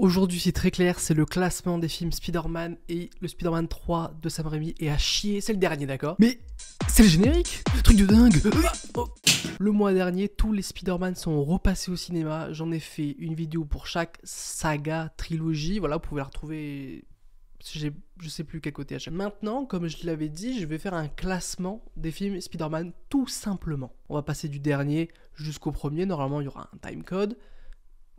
Aujourd'hui, c'est très clair, c'est le classement des films Spider-Man et le Spider-Man 3 de Sam Raimi est à chier, c'est le dernier, d'accord? Mais c'est le générique! Truc de dingue! Le mois dernier, tous les Spider-Man sont repassés au cinéma. J'en ai fait une vidéo pour chaque saga, trilogie. Voilà, vous pouvez la retrouver. Je sais plus quel côté à chaque. Maintenant, comme je l'avais dit, je vais faire un classement des films Spider-Man tout simplement. On va passer du dernier jusqu'au premier. Normalement, il y aura un timecode.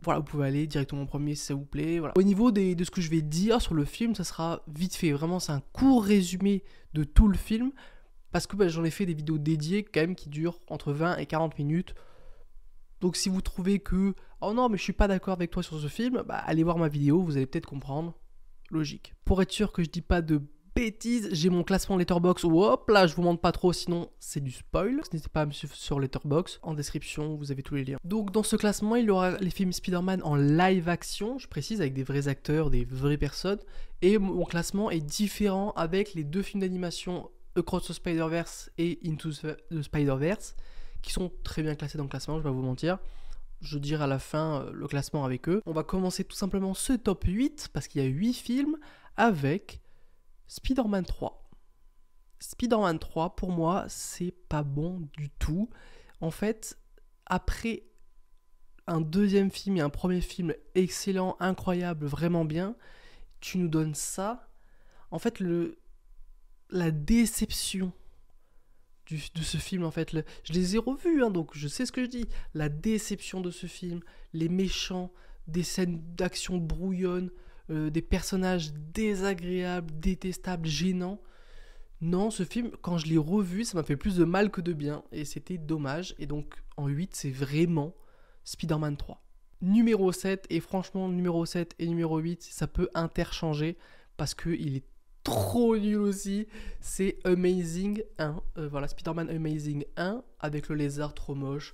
Voilà, vous pouvez aller directement au premier si ça vous plaît. Voilà. Au niveau de ce que je vais dire sur le film, ça sera vite fait. Vraiment, c'est un court résumé de tout le film. Parce que j'en ai fait des vidéos dédiées quand même qui durent entre 20 et 40 minutes. Donc si vous trouvez que « Oh non, mais je suis pas d'accord avec toi sur ce film », allez voir ma vidéo, vous allez peut-être comprendre. Logique. Pour être sûr que je dis pas de bêtises, j'ai mon classement Letterboxd. Hop là, je vous montre pas trop, sinon c'est du spoil. N'hésitez pas à me suivre sur Letterboxd. En description, vous avez tous les liens. Donc dans ce classement, il y aura les films Spider-Man en live action, je précise, avec des vrais acteurs, des vraies personnes. Et mon classement est différent avec les deux films d'animation Across the Spider-Verse et Into the Spider-Verse, qui sont très bien classés dans le classement, je vais pas vous mentir. Je dirai à la fin le classement avec eux. On va commencer tout simplement ce top 8, parce qu'il y a 8 films, avec Spider-Man 3. Spider-Man 3, pour moi, c'est pas bon du tout. En fait, après un deuxième film et un premier film excellent, incroyable, vraiment bien, tu nous donnes ça. En fait, la déception de ce film, en fait, je les ai revus, hein, donc je sais ce que je dis. La déception de ce film, les méchants, des scènes d'action brouillonnes, des personnages désagréables, détestables, gênants. Non, ce film, quand je l'ai revu, ça m'a fait plus de mal que de bien, et c'était dommage. Et donc, en 8, c'est vraiment Spider-Man 3. Numéro 7, et franchement, numéro 7 et numéro 8, ça peut interchanger, parce qu'il est trop nul aussi, c'est Amazing 1. Voilà, Spider-Man Amazing 1, avec le lézard trop moche.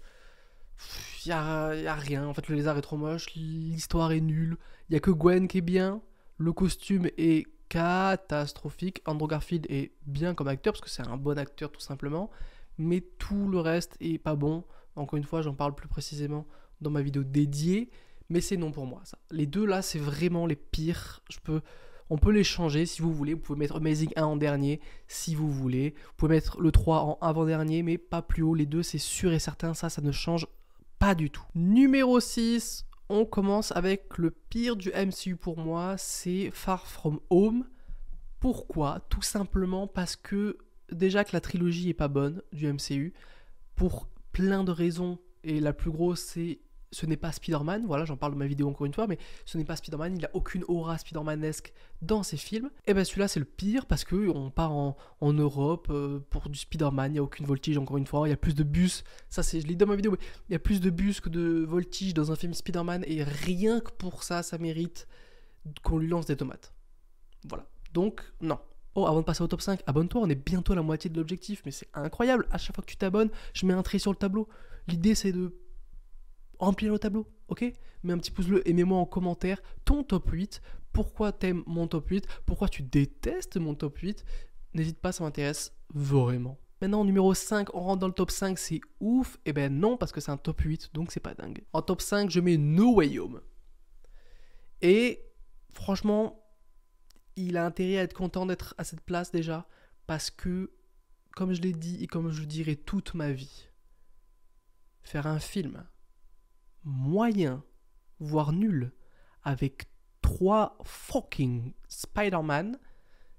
Il y a rien, en fait le lézard est trop moche, l'histoire est nulle, il y a que Gwen qui est bien, le costume est catastrophique, Andrew Garfield est bien comme acteur, parce que c'est un bon acteur tout simplement, mais tout le reste est pas bon. Encore une fois, j'en parle plus précisément dans ma vidéo dédiée, mais c'est non pour moi ça. Les deux là, c'est vraiment les pires. On peut les changer si vous voulez. Vous pouvez mettre Amazing 1 en dernier si vous voulez. Vous pouvez mettre le 3 en avant-dernier, mais pas plus haut. Les deux, c'est sûr et certain. Ça ne change pas du tout. Numéro 6, on commence avec le pire du MCU pour moi. C'est Far From Home. Pourquoi? Tout simplement parce que déjà que la trilogie est pas bonne du MCU. Pour plein de raisons. Et la plus grosse, c'est... Ce n'est pas Spider-Man, voilà, j'en parle de ma vidéo encore une fois, mais ce n'est pas Spider-Man, il n'a aucune aura Spider-Manesque dans ses films. Et bien celui-là c'est le pire parce qu'on part en Europe pour du Spider-Man, il n'y a aucune voltige encore une fois, il y a plus de bus, ça c'est, je l'ai dit dans ma vidéo, mais il y a plus de bus que de voltige dans un film Spider-Man et rien que pour ça, ça mérite qu'on lui lance des tomates. Voilà, donc non. Oh, avant de passer au top 5, abonne-toi, on est bientôt à la moitié de l'objectif, mais c'est incroyable, à chaque fois que tu t'abonnes, je mets un trait sur le tableau. L'idée c'est de remplir le tableau, ok? Mets un petit pouce bleu et mets-moi en commentaire ton top 8. Pourquoi t'aimes mon top 8? Pourquoi tu détestes mon top 8? N'hésite pas, ça m'intéresse vraiment. Maintenant, numéro 5, on rentre dans le top 5, c'est ouf. Eh ben non, parce que c'est un top 8, donc c'est pas dingue. En top 5, je mets No Way Home. Et franchement, il a intérêt à être content d'être à cette place déjà, parce que, comme je l'ai dit et comme je le dirai toute ma vie, faire un film moyen, voire nul, avec 3 fucking Spider-Man,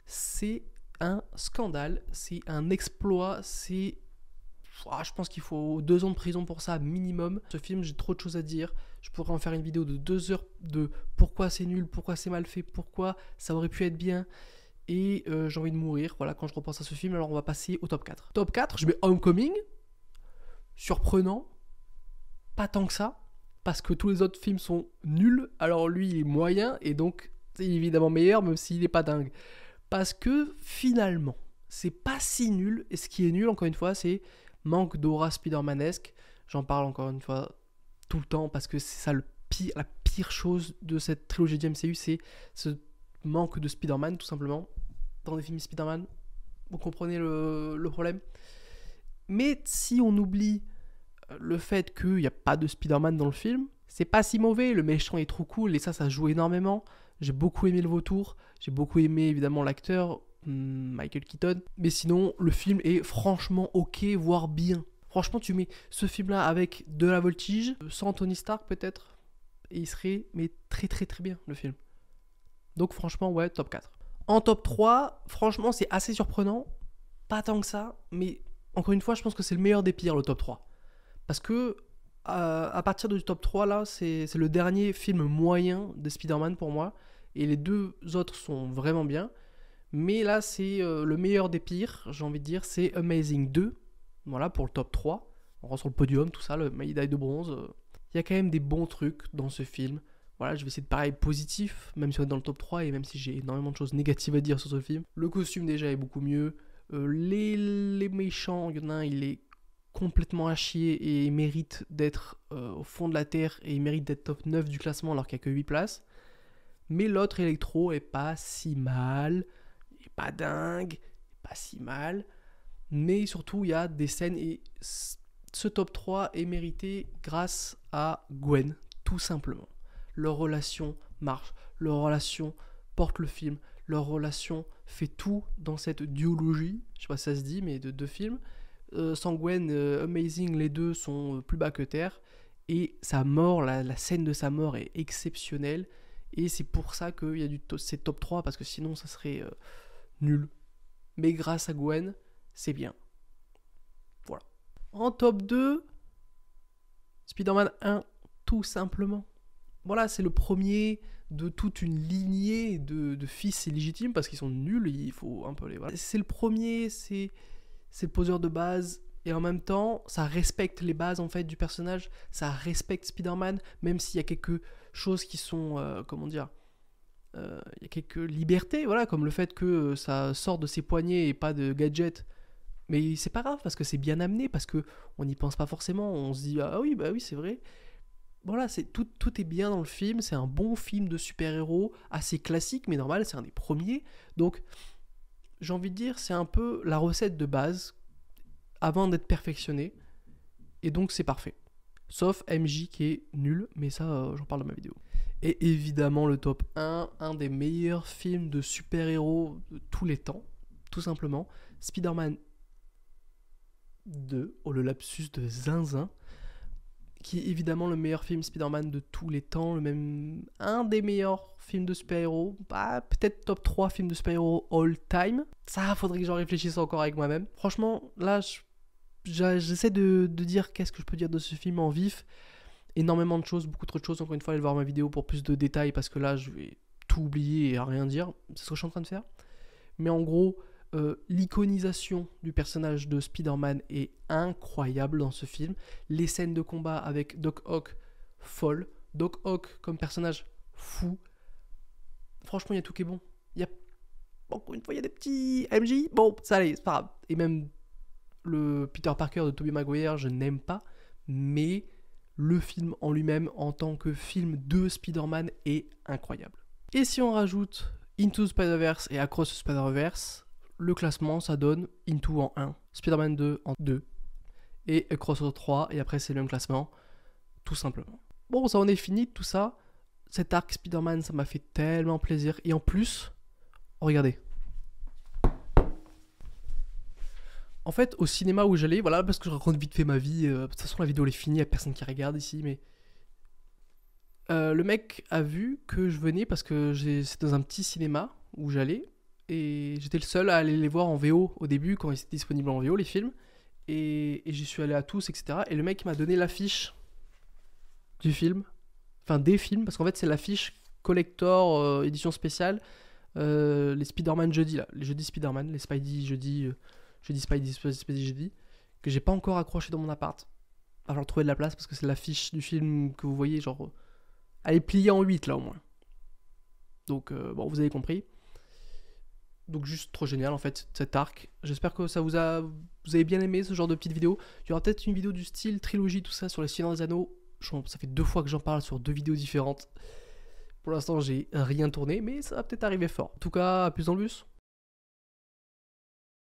c'est un scandale, c'est un exploit, c'est... je pense qu'il faut 2 ans de prison pour ça minimum. Ce film, j'ai trop de choses à dire. Je pourrais en faire une vidéo de 2 heures de pourquoi c'est nul, pourquoi c'est mal fait, pourquoi ça aurait pu être bien. Et j'ai envie de mourir, voilà, quand je repense à ce film. Alors on va passer au top 4. Top 4, je mets Homecoming. Surprenant. Pas tant que ça. Parce que tous les autres films sont nuls, alors lui il est moyen, et donc c'est évidemment meilleur, même s'il n'est pas dingue. Parce que finalement, c'est pas si nul, et ce qui est nul, encore une fois, c'est manque d'aura Spider-Manesque. J'en parle encore une fois tout le temps, parce que c'est ça la pire chose de cette trilogie de MCU, c'est ce manque de Spider-Man, tout simplement. Dans les films Spider-Man, vous comprenez le problème. Mais si on oublie le fait qu'il n'y a pas de Spider-Man dans le film, c'est pas si mauvais, le méchant est trop cool et ça joue énormément. J'ai beaucoup aimé le vautour, j'ai beaucoup aimé évidemment l'acteur, Michael Keaton. Mais sinon, le film est franchement ok, voire bien. Franchement, tu mets ce film-là avec de la voltige, sans Tony Stark peut-être, et il serait mais très très très bien le film. Donc franchement, ouais, top 4. En top 3, franchement, c'est assez surprenant. Pas tant que ça, mais encore une fois, je pense que c'est le meilleur des pires, le top 3. Parce que à partir du top 3, là, c'est le dernier film moyen de Spider-Man pour moi. Et les deux autres sont vraiment bien. Mais là, c'est le meilleur des pires, j'ai envie de dire. C'est Amazing 2. Voilà, pour le top 3. On rend sur le podium, tout ça, le médaille de bronze. Il y a quand même des bons trucs dans ce film. Voilà, je vais essayer de parler positif, même si on est dans le top 3 et même si j'ai énormément de choses négatives à dire sur ce film. Le costume déjà est beaucoup mieux. Les méchants, il y en a un, il est complètement à chier et il mérite d'être au fond de la terre et il mérite d'être top 9 du classement alors qu'il n'y a que 8 places. Mais l'autre Electro est pas si mal, il est pas dingue, il est pas si mal. Mais surtout, il y a des scènes et ce top 3 est mérité grâce à Gwen, tout simplement. Leur relation marche, leur relation porte le film, leur relation fait tout dans cette duologie, je sais pas si ça se dit, mais de deux films. Sans Gwen, Amazing, les deux sont plus bas que terre. Et sa mort, la scène de sa mort est exceptionnelle. Et c'est pour ça qu'il y a c'est top 3, parce que sinon ça serait nul. Mais grâce à Gwen, c'est bien. Voilà. En top 2, Spider-Man 1, tout simplement. Voilà, c'est le premier de toute une lignée de fils illégitimes, parce qu'ils sont nuls, il faut un peu les... Voilà. C'est le premier, c'est le poseur de base, et en même temps, ça respecte les bases en fait du personnage, ça respecte Spider-Man, même s'il y a quelques choses qui sont, comment dire, il y a quelques libertés, voilà, comme le fait que ça sort de ses poignets et pas de gadget. Mais c'est pas grave, parce que c'est bien amené, parce qu'on n'y pense pas forcément, on se dit, ah oui, bah oui, c'est vrai. Voilà, tout est bien dans le film, c'est un bon film de super-héros, assez classique, mais normal, c'est un des premiers. Donc, j'ai envie de dire, c'est un peu la recette de base, avant d'être perfectionné, et donc c'est parfait. Sauf MJ qui est nul, mais ça, j'en parle dans ma vidéo. Et évidemment, le top 1, un des meilleurs films de super-héros de tous les temps, tout simplement, Spider-Man 2, oh le lapsus de zinzin, qui est évidemment le meilleur film Spider-Man de tous les temps, un des meilleurs films de super-héros, peut-être top 3 films de super-héros all time. Ça, faudrait que j'en réfléchisse encore avec moi-même. Franchement, là, j'essaie de dire qu'est-ce que je peux dire de ce film en vif. Énormément de choses, beaucoup trop de choses. Encore une fois, allez voir ma vidéo pour plus de détails, parce que là, je vais tout oublier et rien dire. C'est ce que je suis en train de faire. Mais en gros, l'iconisation du personnage de Spider-Man est incroyable dans ce film. Les scènes de combat avec Doc Ock, folles. Doc Ock comme personnage, fou. Franchement, il y a tout qui est bon. Encore une fois, il y a des petits MJ. Bon, ça allait, c'est pas grave. Et même le Peter Parker de Tobey Maguire, je n'aime pas. Mais le film en lui-même, en tant que film de Spider-Man, est incroyable. Et si on rajoute Into the Spider-Verse et Across the Spider-Verse, le classement, ça donne Into en 1, Spider-Man 2 en 2, et Across en 3, et après c'est le même classement, tout simplement. Bon, ça en est fini, tout ça. Cet arc Spider-Man, ça m'a fait tellement plaisir. Et en plus, regardez. En fait, au cinéma où j'allais, voilà, parce que je raconte vite fait ma vie, de toute façon la vidéo elle est finie, il n'y a personne qui regarde ici, mais... le mec a vu que je venais parce que c'était dans un petit cinéma où j'allais, et j'étais le seul à aller les voir en VO au début, quand ils étaient disponibles en VO, les films, et j'y suis allé à tous, etc. Et le mec m'a donné l'affiche du film, enfin des films, parce qu'en fait c'est l'affiche collector, édition spéciale, les Spider-Man jeudi, là, les jeudis Spider-Man, les Spidey jeudi... Jeudi Spidey jeudi, que j'ai pas encore accroché dans mon appart. Il va falloir trouver de la place parce que c'est l'affiche du film que vous voyez, genre. Elle est pliée en 8 là au moins. Donc, bon, vous avez compris. Donc, juste trop génial en fait, cet arc. J'espère que vous avez bien aimé ce genre de petite vidéo. Il y aura peut-être une vidéo du style trilogie, tout ça, sur les Seigneurs des Anneaux. Ça fait 2 fois que j'en parle sur 2 vidéos différentes. Pour l'instant, j'ai rien tourné, mais ça va peut-être arriver fort. En tout cas, à plus dans le bus.